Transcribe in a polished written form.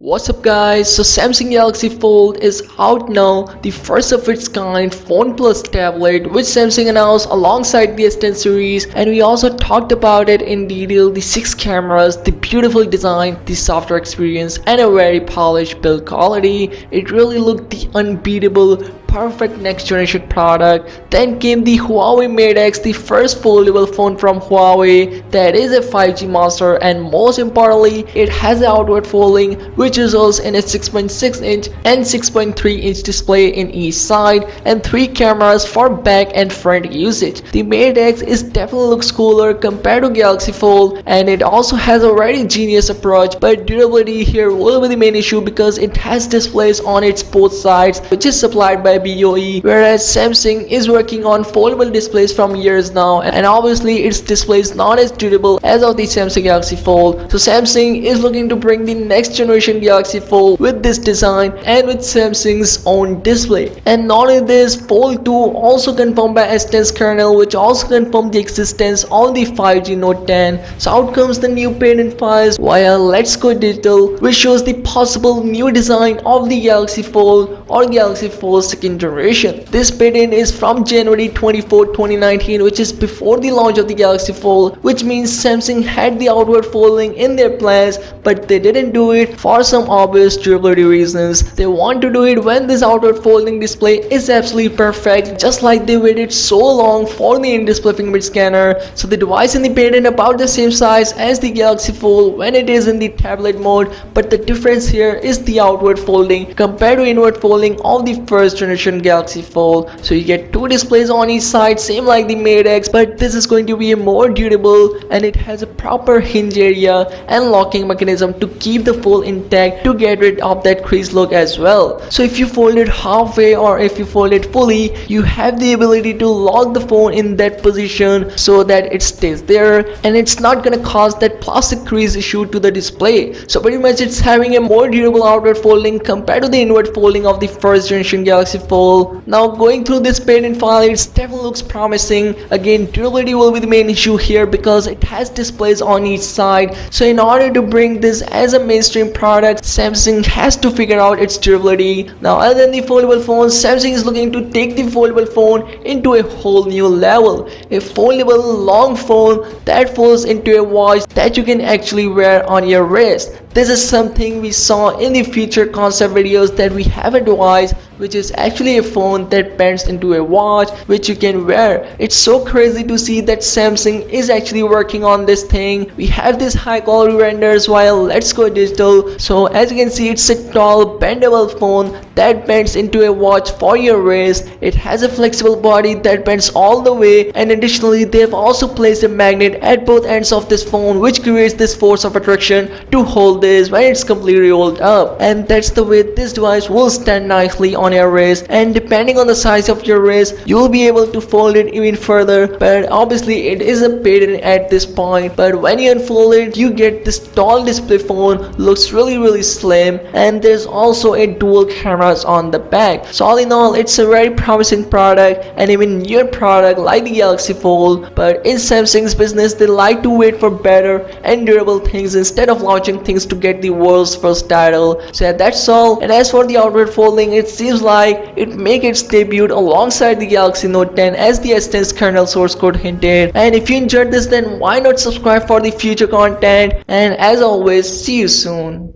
What's up guys, so Samsung Galaxy Fold is out now, the first of its kind phone plus tablet which Samsung announced alongside the S10 series, and we also talked about it in detail, the 6 cameras, the beautiful design, the software experience and a very polished build quality. It really looked the unbeatable, perfect next generation product. Then came the Huawei Mate X, the first foldable phone from Huawei that is a 5G monster, and most importantly it has the outward folding which results in a 6.6 inch and 6.3 inch display in each side and 3 cameras for back and front usage. The Mate X is definitely looks cooler compared to Galaxy Fold, and it also has a very genius approach, but durability here will be the main issue because it has displays on its both sides which is supplied by BOE, whereas Samsung is working on foldable displays from years now, and obviously its display is not as durable as of the Samsung Galaxy Fold. So Samsung is looking to bring the next generation Galaxy Fold with this design and with Samsung's own display. And not only this, Fold 2 also confirmed by S10's kernel, which also confirmed the existence of the 5G Note 10. So out comes the new patent files via Let's Go Digital, which shows the possible new design of the Galaxy Fold or Galaxy Fold second generation. This patent is from January 24, 2019, which is before the launch of the Galaxy Fold, which means Samsung had the outward folding in their plans, but they didn't do it for some obvious durability reasons. They want to do it when this outward folding display is absolutely perfect, just like they waited so long for the in-display fingerprint scanner. So the device in the patent about the same size as the Galaxy Fold when it is in the tablet mode, but the difference here is the outward folding compared to inward folding of the first generation Galaxy Fold. So you get 2 displays on each side, same like the Mate X, but this is going to be more durable and it has a proper hinge area and locking mechanism to keep the fold intact to get rid of that crease look as well. So if you fold it halfway or if you fold it fully, you have the ability to lock the phone in that position so that it stays there and it's not gonna cause that plastic crease issue to the display. So pretty much it's having a more durable outward folding compared to the inward folding of the first generation Galaxy Fold. Now going through this patent file, it definitely looks promising. Again, durability will be the main issue here because it has displays on each side. So in order to bring this as a mainstream product, Samsung has to figure out its durability. Now other than the foldable phones, Samsung is looking to take the foldable phone into a whole new level. A foldable long phone that folds into a watch that you can actually wear on your wrist. This is something we saw in the future concept videos, that we have a device which is actually a phone that bends into a watch which you can wear. It's so crazy to see that Samsung is actually working on this thing. We have this high quality renders while Let's Go Digital. So as you can see, it's a tall bendable phone that bends into a watch for your wrist. It has a flexible body that bends all the way, and additionally they have also placed a magnet at both ends of this phone which creates this force of attraction to hold this when it's completely rolled up, and that's the way this device will stand nicely on your wrist. And depending on the size of your wrist, you will be able to fold it even further, but obviously it is a patent at this point. But when you unfold it, you get this tall display phone, looks really slim, and there's also a dual cameras on the back. So all in all, it's a very promising product and even newer product like the Galaxy Fold. But in Samsung's business, they like to wait for better and durable things instead of launching things to get the world's first title. So yeah, that's all. And as for the outward folding, it seems like it make its debut alongside the Galaxy Note 10 as the S10's kernel source code hinted. And if you enjoyed this, then why not subscribe for the future content, and as always, see you soon.